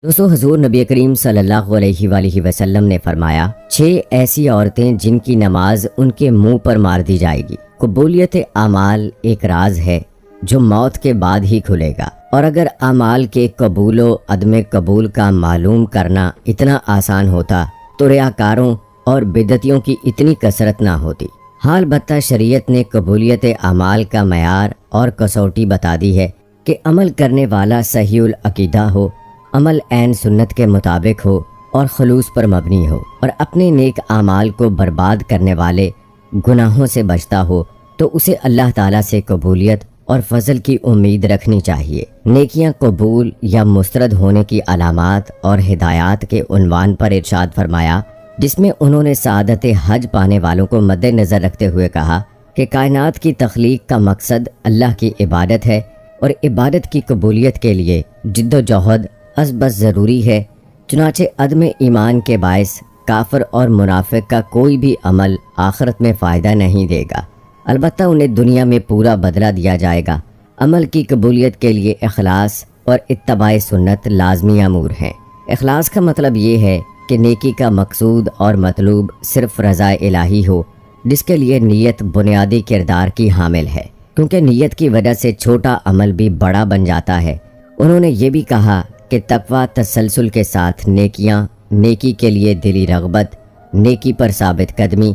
دوستو حضور نبی کریم صلی اللہ علیہ وآلہ وسلم نے فرمایا 6 ایسی عورتیں جن کی نماز ان کے منہ پر مار دی جائے گی۔ قبولیت اعمال ایک راز ہے جو موت کے بعد ہی کھلے گا، اور اگر اعمال کے قبول و عدم قبول کا معلوم کرنا اتنا آسان ہوتا تو ریاکاروں اور بدعتیوں کی اتنی کثرت نہ ہوتی۔ حال البتہ شریعت نے قبولیت اعمال کا معیار اور کسوٹی بتا دی ہے کہ عمل کرنے والا صحیح العقیدہ ہو، عمل عین سنت کے مطابق ہو اور خلوص پر مبنی ہو، اور اپنے نیک اعمال کو برباد کرنے والے گناہوں سے بچتا ہو تو اسے اللہ تعالیٰ سے قبولیت اور فضل کی امید رکھنی چاہیے۔ نیکیاں قبول یا مسترد ہونے کی علامات اور ہدایات کے عنوان پر ارشاد فرمایا، جس میں انہوں نے سعادت حج پانے والوں کو مد نظر رکھتے ہوئے کہا کہ کائنات کی تخلیق کا مقصد اللہ کی عبادت ہے، اور عبادت کی قبولیت کے لیے جد و جہد بس ضروری ہے۔ چنانچہ عدم ایمان کے باعث کافر اور منافق کا کوئی بھی عمل آخرت میں فائدہ نہیں دے گا، البتہ انہیں دنیا میں پورا بدلہ دیا جائے گا۔ عمل کی قبولیت کے لیے اخلاص اور اتباع سنت لازمی امور ہیں۔ اخلاص کا مطلب یہ ہے کہ نیکی کا مقصود اور مطلوب صرف رضا الہی ہو، جس کے لیے نیت بنیادی کردار کی حامل ہے، کیونکہ نیت کی وجہ سے چھوٹا عمل بھی بڑا بن جاتا ہے۔ انہوں نے یہ بھی کہا کہ تقویٰ تسلسل کے ساتھ نیکیاں، نیکی کے لیے دلی رغبت، نیکی پر ثابت قدمی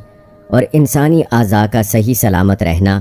اور انسانی اعضاء کا صحیح سلامت رہنا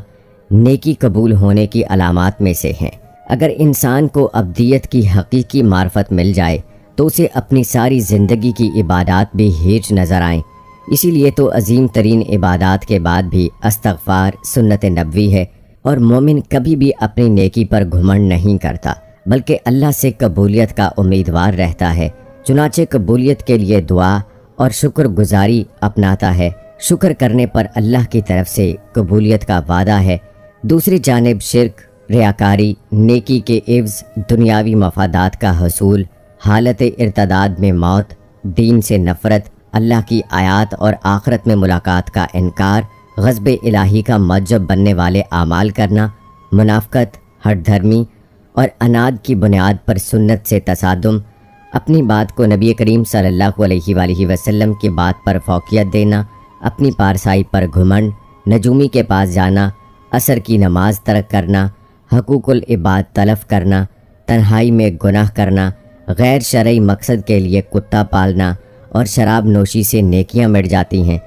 نیکی قبول ہونے کی علامات میں سے ہیں۔ اگر انسان کو ابدیت کی حقیقی معرفت مل جائے تو اسے اپنی ساری زندگی کی عبادات بھی ہیچ نظر آئیں۔ اسی لیے تو عظیم ترین عبادات کے بعد بھی استغفار سنت نبوی ہے، اور مومن کبھی بھی اپنی نیکی پر گھمنڈ نہیں کرتا بلکہ اللہ سے قبولیت کا امیدوار رہتا ہے۔ چنانچہ قبولیت کے لیے دعا اور شکر گزاری اپناتا ہے۔ شکر کرنے پر اللہ کی طرف سے قبولیت کا وعدہ ہے۔ دوسری جانب شرک، ریاکاری، نیکی کے عوض دنیاوی مفادات کا حصول، حالت ارتداد میں موت، دین سے نفرت، اللہ کی آیات اور آخرت میں ملاقات کا انکار، غضب الہی کا موجب بننے والے اعمال کرنا، منافقت، ہٹ دھرمی اور اناد کی بنیاد پر سنت سے تصادم، اپنی بات کو نبی کریم صلی اللہ علیہ وآلہ وسلم کی بات پر فوقیت دینا، اپنی پارسائی پر گھمنڈ، نجومی کے پاس جانا، عصر کی نماز ترک کرنا، حقوق العباد تلف کرنا، تنہائی میں گناہ کرنا، غیر شرعی مقصد کے لیے کتا پالنا، اور شراب نوشی سے نیکیاں مٹ جاتی ہیں۔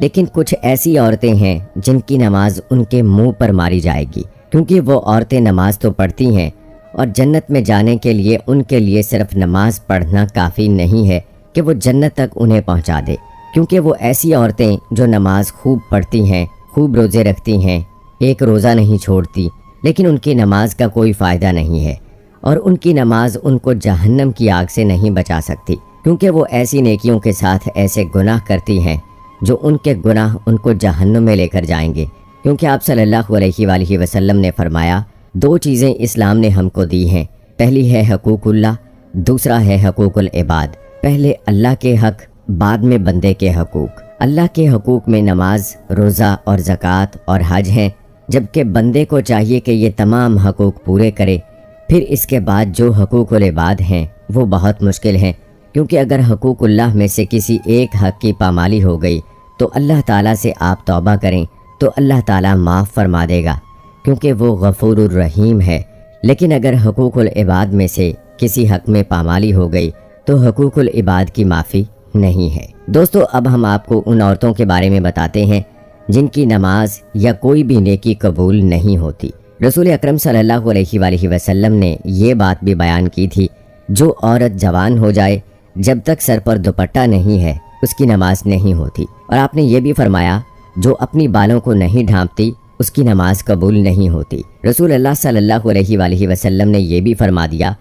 لیکن کچھ ایسی عورتیں ہیں جن کی نماز ان کے منہ پر ماری جائے گی، کیونکہ وہ عورتیں نماز تو پڑھتی ہیں، اور جنت میں جانے کے لیے ان کے لیے صرف نماز پڑھنا کافی نہیں ہے کہ وہ جنت تک انہیں پہنچا دے، کیونکہ وہ ایسی عورتیں جو نماز خوب پڑھتی ہیں، خوب روزے رکھتی ہیں، ایک روزہ نہیں چھوڑتی، لیکن ان کی نماز کا کوئی فائدہ نہیں ہے، اور ان کی نماز ان کو جہنم کی آگ سے نہیں بچا سکتی، کیونکہ وہ ایسی نیکیوں کے ساتھ ایسے گناہ کرتی ہیں جو ان کے گناہ ان کو جہنم میں لے کر جائیں گے۔ کیونکہ آپ صلی اللہ علیہ وآلہ وسلم نے فرمایا 2 چیزیں اسلام نے ہم کو دی ہیں، پہلی ہے حقوق اللہ، دوسرا ہے حقوق العباد۔ پہلے اللہ کے حق، بعد میں بندے کے حقوق۔ اللہ کے حقوق میں نماز، روزہ اور زکوٰۃ اور حج ہیں، جبکہ بندے کو چاہیے کہ یہ تمام حقوق پورے کرے۔ پھر اس کے بعد جو حقوق العباد ہیں وہ بہت مشکل ہیں، کیونکہ اگر حقوق اللہ میں سے کسی ایک حق کی پامالی ہو گئی تو اللہ تعالیٰ سے آپ توبہ کریں تو اللہ تعالیٰ معاف فرما دے گا، کیونکہ وہ غفور الرحیم ہے۔ لیکن اگر حقوق العباد میں سے کسی حق میں پامالی ہو گئی تو حقوق العباد کی معافی نہیں ہے۔ دوستو، اب ہم آپ کو ان عورتوں کے بارے میں بتاتے ہیں جن کی نماز یا کوئی بھی نیکی قبول نہیں ہوتی۔ رسول اکرم صلی اللہ علیہ وآلہ وسلم نے یہ بات بھی بیان کی تھی، جو عورت جوان ہو جائے جب تک سر پر دوپٹہ نہیں ہے اس کی نماز نہیں ہوتی، اور آپ نے یہ بھی فرمایا جو اپنی بالوں کو نہیں ڈھانپتی اس کی نماز قبول نہیں ہوتی۔ رسول اللہ صلی اللہ علیہ وآلہ وسلم نے یہ بھی فرما دیا،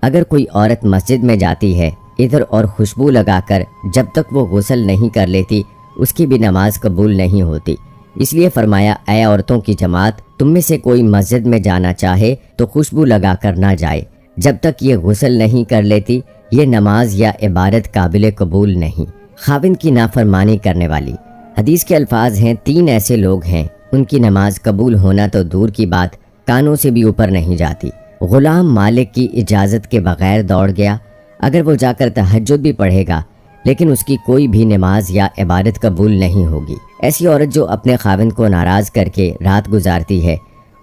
اگر کوئی عورت مسجد میں جاتی ہے ادھر اور خوشبو لگا کر جب تک وہ غسل نہیں کر لیتی اس کی بھی نماز قبول نہیں ہوتی۔ اس لیے فرمایا، اے عورتوں کی جماعت، تم میں سے کوئی مسجد میں جانا چاہے تو خوشبو لگا کر نہ جائے، جب تک یہ غسل نہیں کر لیتی یہ نماز یا عبادت قابل قبول نہیں۔ خاوند کی نافرمانی کرنے والی، حدیث کے الفاظ ہیں 3 ایسے لوگ ہیں ان کی نماز قبول ہونا تو دور کی بات کانوں سے بھی اوپر نہیں جاتی۔ غلام مالک کی اجازت کے بغیر دوڑ گیا، اگر وہ جا کر تہجد بھی پڑھے گا لیکن اس کی کوئی بھی نماز یا عبادت قبول نہیں ہوگی۔ ایسی عورت جو اپنے خاوند کو ناراض کر کے رات گزارتی ہے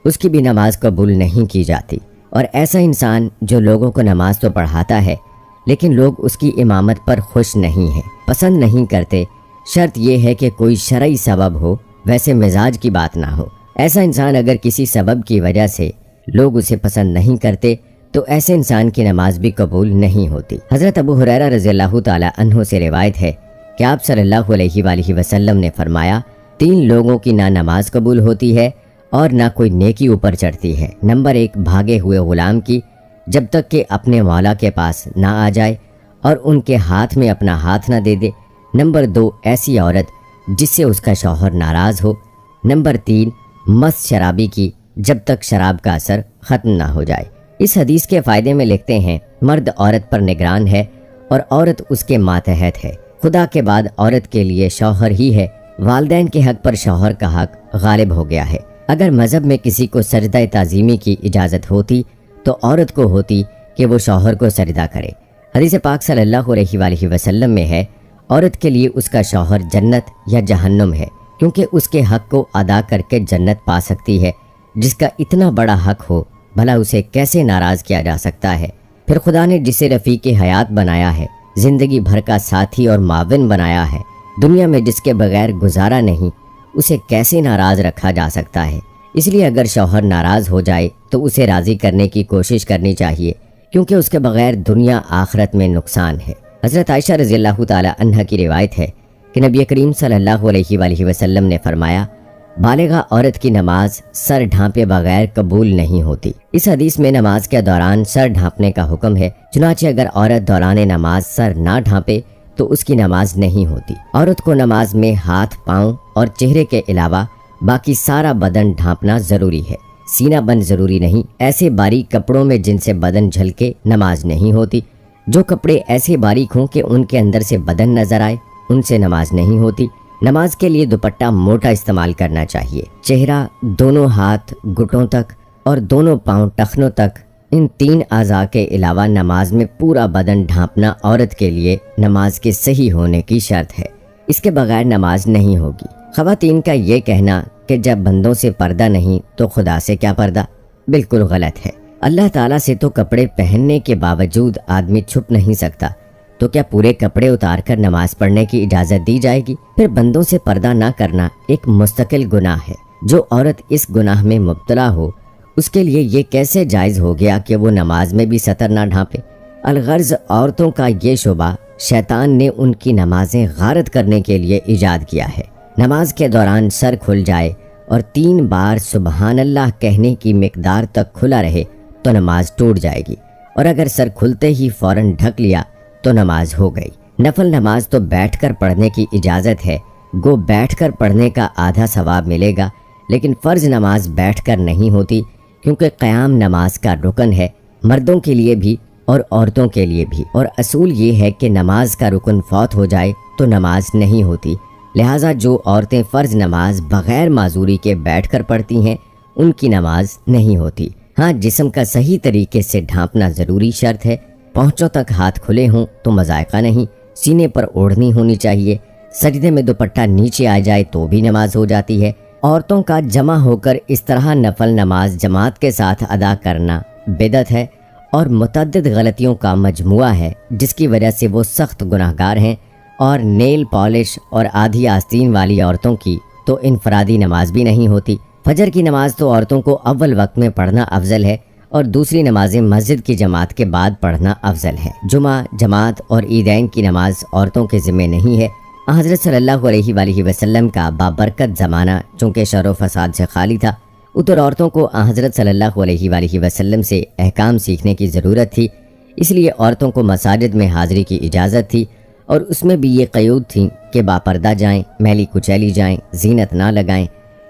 اس کی بھی نماز قبول نہیں کی جاتی۔ اور ایسا انسان جو لوگوں کو نماز تو پڑھاتا ہے لیکن لوگ اس کی امامت پر خوش نہیں ہیں، پسند نہیں کرتے، شرط یہ ہے کہ کوئی شرعی سبب ہو، ویسے مزاج کی بات نہ ہو۔ ایسا انسان اگر کسی سبب کی وجہ سے لوگ اسے پسند نہیں کرتے تو ایسے انسان کی نماز بھی قبول نہیں ہوتی۔ حضرت ابو ہریرہ رضی اللہ تعالی عنہ سے روایت ہے کہ آپ صلی اللہ علیہ وآلہ وسلم نے فرمایا، 3 لوگوں کی نہ نماز قبول ہوتی ہے اور نہ کوئی نیکی اوپر چڑھتی ہے۔ نمبر 1 بھاگے ہوئے غلام کی جب تک کہ اپنے مولا کے پاس نہ آ جائے اور ان کے ہاتھ میں اپنا ہاتھ نہ دے دے۔ نمبر 2 ایسی عورت جس سے اس کا شوہر ناراض ہو۔ نمبر 3 مست شرابی کی جب تک شراب کا اثر ختم نہ ہو جائے۔ اس حدیث کے فائدے میں لکھتے ہیں، مرد عورت پر نگران ہے اور عورت اس کے ماتحت ہے۔ خدا کے بعد عورت کے لیے شوہر ہی ہے۔ والدین کے حق پر شوہر کا حق غالب ہو گیا ہے۔ اگر مذہب میں کسی کو سجدہ تعظیمی کی اجازت ہوتی تو عورت کو ہوتی کہ وہ شوہر کو سجدہ کرے۔ حدیث پاک صلی اللہ علیہ وآلہ وسلم میں ہے، عورت کے لیے اس کا شوہر جنت یا جہنم ہے، کیونکہ اس کے حق کو ادا کر کے جنت پا سکتی ہے۔ جس کا اتنا بڑا حق ہو بھلا اسے کیسے ناراض کیا جا سکتا ہے؟ پھر خدا نے جسے رفیق حیات بنایا ہے، زندگی بھر کا ساتھی اور معاون بنایا ہے، دنیا میں جس کے بغیر گزارا نہیں، اسے کیسے ناراض رکھا جا سکتا ہے؟ اس لیے اگر شوہر ناراض ہو جائے تو اسے راضی کرنے کی کوشش کرنی چاہیے، کیونکہ اس کے بغیر دنیا آخرت میں نقصان ہے۔ حضرت عائشہ رضی اللہ تعالی عنہ کی روایت ہے کہ نبی کریم صلی اللہ علیہ وآلہ وسلم نے فرمایا، بالغہ عورت کی نماز سر ڈھانپے بغیر قبول نہیں ہوتی۔ اس حدیث میں نماز کے دوران سر ڈھانپنے کا حکم ہے، چنانچہ اگر عورت دوران نماز سر نہ ڈھانپے تو اس کی نماز نہیں ہوتی۔ عورت کو نماز میں ہاتھ، پاؤں اور چہرے کے علاوہ باقی سارا بدن ڈھانپنا ضروری ہے، سینہ بند ضروری نہیں۔ ایسے باریک کپڑوں میں جن سے بدن جھلکے نماز نہیں ہوتی۔ جو کپڑے ایسے باریک ہوں کہ ان کے اندر سے بدن نظر آئے ان سے نماز نہیں ہوتی۔ نماز کے لیے دوپٹہ موٹا استعمال کرنا چاہیے۔ چہرہ، دونوں ہاتھ گھٹنوں تک اور دونوں پاؤں ٹخنوں تک، ان 3 اعضاء کے علاوہ نماز میں پورا بدن ڈھانپنا عورت کے لیے نماز کے صحیح ہونے کی شرط ہے۔ اس کے بغیر نماز نہیں ہوگی۔ خواتین کا یہ کہنا کہ جب بندوں سے پردہ نہیں تو خدا سے کیا پردہ، بالکل غلط ہے۔ اللہ تعالیٰ سے تو کپڑے پہننے کے باوجود آدمی چھپ نہیں سکتا، تو کیا پورے کپڑے اتار کر نماز پڑھنے کی اجازت دی جائے گی؟ پھر بندوں سے پردہ نہ کرنا ایک مستقل گناہ ہے۔ جو عورت اس گناہ میں مبتلا ہو اس کے لیے یہ کیسے جائز ہو گیا کہ وہ نماز میں بھی سطر نہ ڈھانپے؟ الغرض عورتوں کا یہ شعبہ شیطان نے ان کی نمازیں غارت کرنے کے لیے ایجاد کیا ہے۔ نماز کے دوران سر کھل جائے اور 3 بار سبحان اللہ کہنے کی مقدار تک کھلا رہے تو نماز ٹوٹ جائے گی، اور اگر سر کھلتے ہی فوراً ڈھک لیا تو نماز ہو گئی۔ نفل نماز تو بیٹھ کر پڑھنے کی اجازت ہے، گو بیٹھ کر پڑھنے کا آدھا ثواب ملے گا، لیکن فرض نماز بیٹھ کر نہیں ہوتی، کیونکہ قیام نماز کا رکن ہے، مردوں کے لیے بھی اور عورتوں کے لیے بھی، اور اصول یہ ہے کہ نماز کا رکن فوت ہو جائے تو نماز نہیں ہوتی۔ لہٰذا جو عورتیں فرض نماز بغیر معذوری کے بیٹھ کر پڑھتی ہیں ان کی نماز نہیں ہوتی۔ ہاں، جسم کا صحیح طریقے سے ڈھانپنا ضروری شرط ہے۔ پہنچوں تک ہاتھ کھلے ہوں تو مذائقہ نہیں، سینے پر اوڑھنی ہونی چاہیے، سجدے میں دوپٹہ نیچے آ جائے تو بھی نماز ہو جاتی ہے۔ عورتوں کا جمع ہو کر اس طرح نفل نماز جماعت کے ساتھ ادا کرنا بدعت ہے اور متعدد غلطیوں کا مجموعہ ہے، جس کی وجہ سے وہ سخت گناہگار ہیں۔ اور نیل پالش اور آدھی آستین والی عورتوں کی تو انفرادی نماز بھی نہیں ہوتی۔ فجر کی نماز تو عورتوں کو اول وقت میں پڑھنا افضل ہے اور دوسری نمازیں مسجد کی جماعت کے بعد پڑھنا افضل ہے۔ جمعہ، جماعت اور عیدین کی نماز عورتوں کے ذمہ نہیں ہے۔ حضرت صلی اللہ علیہ وآلہ وسلم کا بابرکت زمانہ چونکہ شر و فساد سے خالی تھا، ادھر عورتوں کو حضرت صلی اللہ علیہ وآلہ وسلم سے احکام سیکھنے کی ضرورت تھی، اس لیے عورتوں کو مساجد میں حاضری کی اجازت تھی، اور اس میں بھی یہ قیود تھی کہ باپردہ جائیں، میلی کچیلی جائیں، زینت نہ لگائیں۔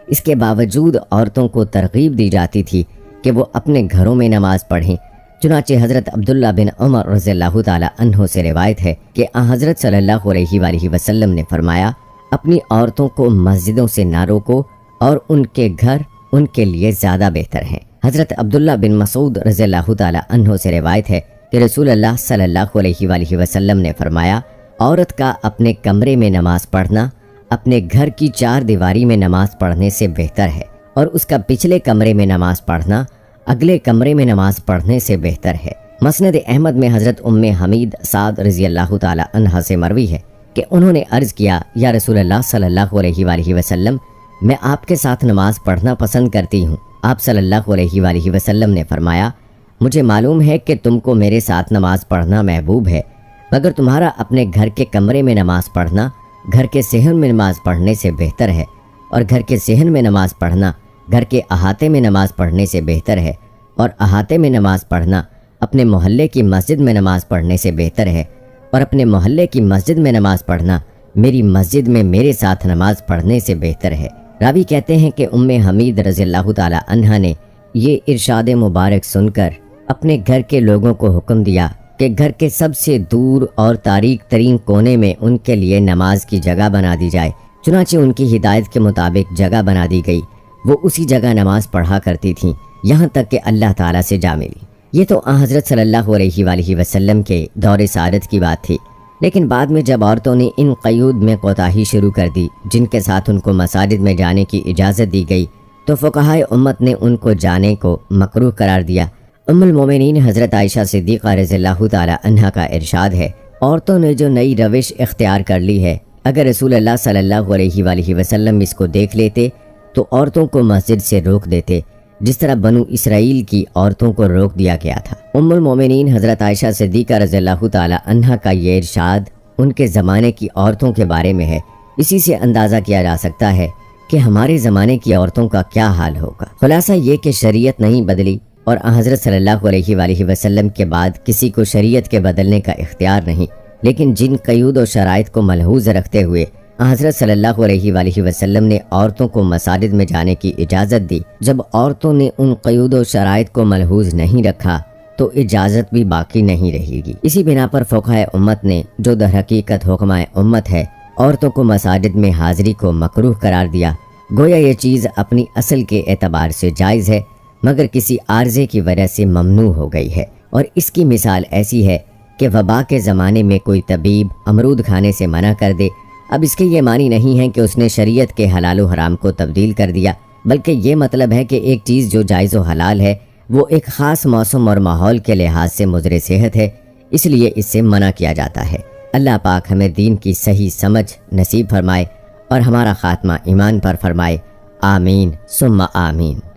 اس کے باوجود عورتوں کو ترغیب دی جاتی تھی کہ وہ اپنے گھروں میں نماز پڑھیں۔ چنانچہ حضرت عبداللہ بن عمر رضی اللہ تعالی عنہ سے روایت ہے کہ حضرت صلی اللہ علیہ وآلہ وسلم نے فرمایا، اپنی عورتوں کو مسجدوں سے نہ روکو اور ان کے گھر ان کے لیے زیادہ بہتر ہیں۔ حضرت عبداللہ بن مسعود رضی اللہ تعالی عنہ سے روایت ہے کہ کہ رسول اللہ صلی اللہ علیہ وآلہ وسلم نے فرمایا، عورت کا اپنے کمرے میں نماز پڑھنا اپنے گھر کی 4 دیواری میں نماز پڑھنے سے بہتر ہے، اور اس کا پچھلے کمرے میں نماز پڑھنا اگلے کمرے میں نماز پڑھنے سے بہتر ہے۔ مسند احمد میں حضرت ام حمید سعد رضی اللہ تعالی عنہا سے مروی ہے کہ انہوں نے عرض کیا، یا رسول اللہ صلی اللہ علیہ وآلہ وسلم، میں آپ کے ساتھ نماز پڑھنا پسند کرتی ہوں۔ آپ صلی اللہ علیہ وآلہ وسلم نے فرمایا، مجھے معلوم ہے کہ تم کو میرے ساتھ نماز پڑھنا محبوب ہے، مگر تمہارا اپنے گھر کے کمرے میں نماز پڑھنا گھر کے صحن میں نماز پڑھنے سے بہتر ہے، اور گھر کے صحن میں نماز پڑھنا گھر کے احاطے میں نماز پڑھنے سے بہتر ہے، اور احاطے میں نماز پڑھنا اپنے محلے کی مسجد میں نماز پڑھنے سے بہتر ہے، اور اپنے محلے کی مسجد میں نماز پڑھنا میری مسجد میں میرے ساتھ نماز پڑھنے سے بہتر ہے۔ راوی کہتے ہیں کہ ام حمید رضی اللہ تعالی عنہا نے یہ ارشاد مبارک سن کر اپنے گھر کے لوگوں کو حکم دیا کہ گھر کے سب سے دور اور تاریک ترین کونے میں ان کے لیے نماز کی جگہ بنا دی جائے۔ چنانچہ ان کی ہدایت کے مطابق جگہ بنا دی گئی، وہ اسی جگہ نماز پڑھا کرتی تھیں یہاں تک کہ اللہ تعالیٰ سے جا ملی۔ یہ تو حضرت صلی اللہ علیہ وآلہ وسلم کے دور سعادت کی بات تھی، لیکن بعد میں جب عورتوں نے ان قیود میں کوتاہی شروع کر دی جن کے ساتھ ان کو مساجد میں جانے کی اجازت دی گئی، تو فقہائے امت نے ان کو جانے کو مکروہ قرار دیا۔ ام المومنین حضرت عائشہ صدیقہ رضی اللہ تعالی عنہا کا ارشاد ہے، عورتوں نے جو نئی روش اختیار کر لی ہے، اگر رسول اللہ صلی اللہ علیہ وآلہ وسلم اس کو دیکھ لیتے تو عورتوں کو مسجد سے روک دیتے، جس طرح بنو اسرائیل کی عورتوں کو روک دیا گیا تھا۔ ام المومنین حضرت عائشہ صدیقہ رضی اللہ تعالی عنہا کا یہ ارشاد ان کے زمانے کی عورتوں کے بارے میں ہے۔ اسی سے اندازہ کیا جا سکتا ہے کہ ہمارے زمانے کی عورتوں کا کیا حال ہوگا۔ خلاصہ یہ کہ شریعت نہیں بدلی، اور حضرت صلی اللہ علیہ وآلہ وسلم کے بعد کسی کو شریعت کے بدلنے کا اختیار نہیں، لیکن جن قیود و شرائط کو ملحوظ رکھتے ہوئے حضرت صلی اللہ علیہ وآلہ وسلم نے عورتوں کو مساجد میں جانے کی اجازت دی، جب عورتوں نے ان قیود و شرائط کو ملحوظ نہیں رکھا تو اجازت بھی باقی نہیں رہے گی۔ اسی بنا پر فقہائے امت نے، جو در حقیقت حکمہ امت ہے، عورتوں کو مساجد میں حاضری کو مکروہ قرار دیا، گویا یہ چیز اپنی اصل کے اعتبار سے جائز ہے مگر کسی عارضے کی وجہ سے ممنوع ہو گئی ہے۔ اور اس کی مثال ایسی ہے کہ وبا کے زمانے میں کوئی طبیب امرود کھانے سے منع کر دے، اب اس کے یہ معنی نہیں ہے کہ اس نے شریعت کے حلال و حرام کو تبدیل کر دیا، بلکہ یہ مطلب ہے کہ ایک چیز جو جائز و حلال ہے وہ ایک خاص موسم اور ماحول کے لحاظ سے مضر صحت ہے، اس لیے اس سے منع کیا جاتا ہے۔ اللہ پاک ہمیں دین کی صحیح سمجھ نصیب فرمائے اور ہمارا خاتمہ ایمان پر فرمائے، آمین ثم آمین۔